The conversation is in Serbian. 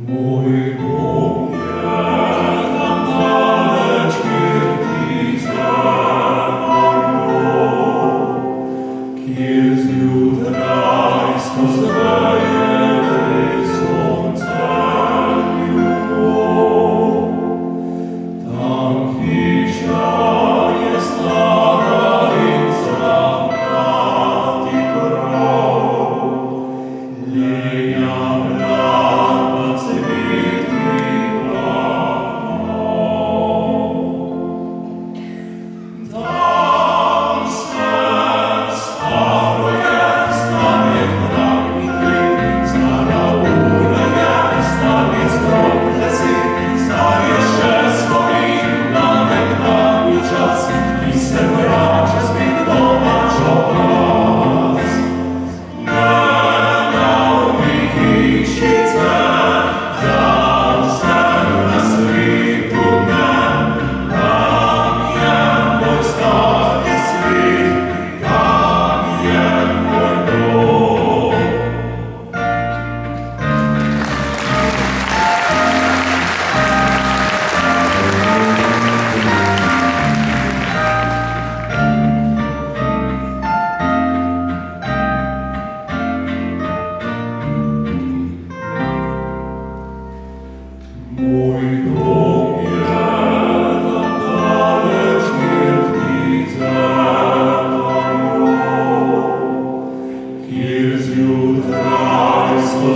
Mój dom tam daleczkie Kiedyś jutrajsko zdaje słońce miło. Tam kisia jest starańca nad i krov. Leja blada cviti plano. Tam se staro je stavit namiti, stara ura je stavit stroplesi, starije šesko i namek dani čas, i se vraća spit domaćo glas. Gledao mi kišice, zam se na svitu dne, tam je moj stari svit, tam je moj dom. Mój dom tam daleczkie ptice poją. Kiedyś jutrajsko